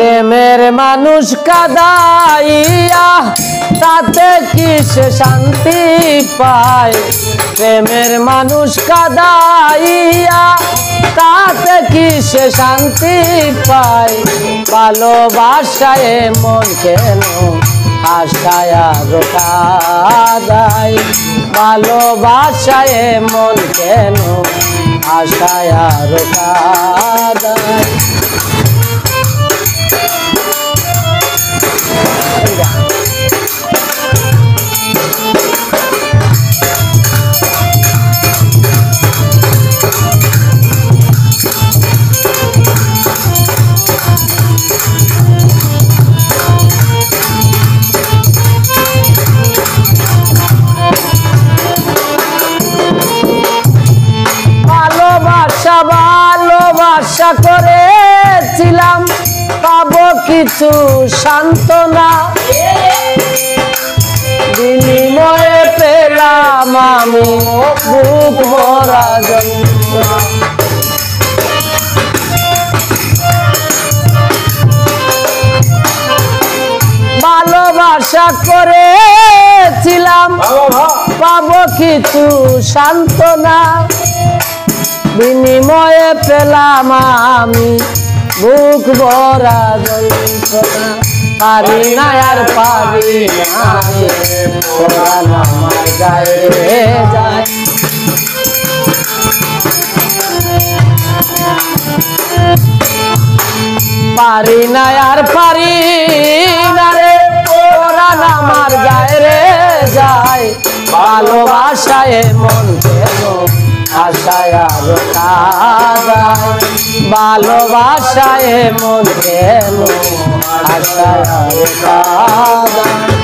প্রেমের মানুষ কাদাইয়া তাতে কি সে শান্তি পায় প্রেমের মানুষ কাদাইয়া তাতে কি সে শান্তি পায় ভালোবাসায় মন কেন আশায় আরো কাঁদায় ভালোবাসায় মন কেন আশায় আরো কাঁদায় ভালোবাসা করেছিলাম পাবো কিছু সান্ত্বনা বিনিময়ে পেলাম আমি বুক ভরা যন্ত্রণা ভালোবাসা করেছিলাম পাবো কিছু সান্ত্বনা বিনিময়ে পেলাম আমি বুক ভরা যন্ত্রণা পারি না আর পারি না প্রাণ আমার গায়ে যায় পারি না আর পারি না রে প্রাণ আমার গায়ে রে যায় ভালোবাসায় মন কেন আশায় আরো কাঁদায় ভালোবাসায় মন কেন আশায় আরো কাঁদায়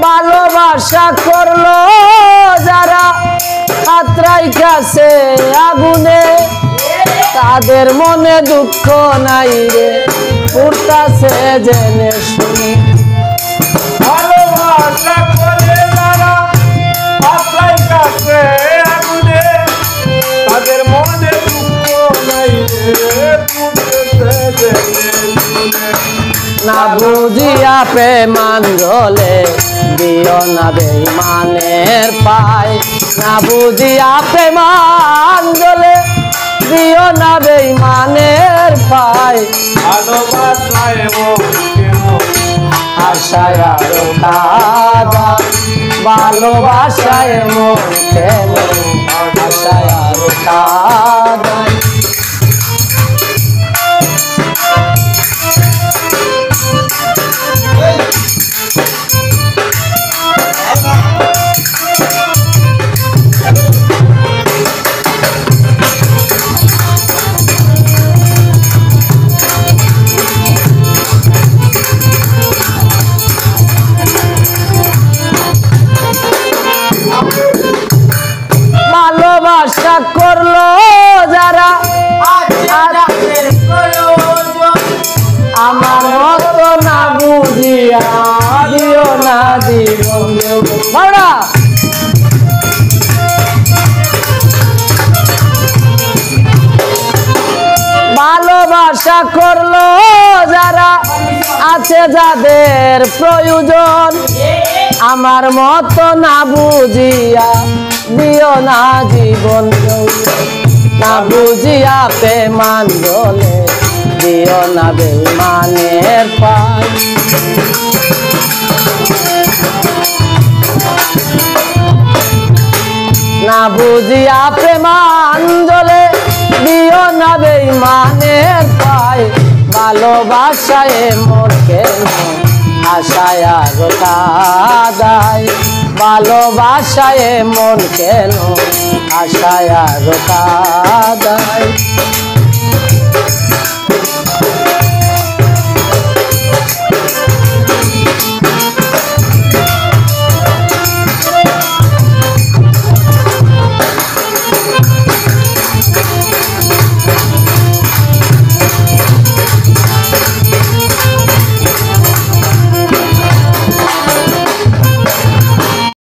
ভালোবাসা করলো যারা খাতরাই কাছে আগুনে তাদের মনে দুঃখ নাই রে পুরতাছে জেনে শুনে ভালোবাসা করে যারা খাতরাই কাছে আগুনে তাদের মনে দুঃখ নাই রে পুরতাছে জেনে শুনে না বুঝিয়া প্রেমান জলে দিও না বেঈমানের পায় না বুঝিয়া প্রেমান জলে দিও না বেঈমানের পায় ভালোবাসায় মন কেন আশায় আরো কাঁদায় ভালোবাসায় মন কেন আশায় আরো কাঁদায় ভালোবাসা করলো যারা আমার মতো না বুঝিয়া দিও না জীবন ভালোবাসা করলো যারা আছে যাদের প্রয়োজন আমার মতো না বুঝিয়া দিও না জীবন না বুঝিয়া প্রেমান জলে দিও না বেঈমানের পায় না বুঝিয়া প্রেমান জলে দিও না বেঈমানের পায় ভালোবাসায় মন কেন আশায় আরো কাঁদায় ভালোবাসায় মন কেন আশায় আরো কাঁদায়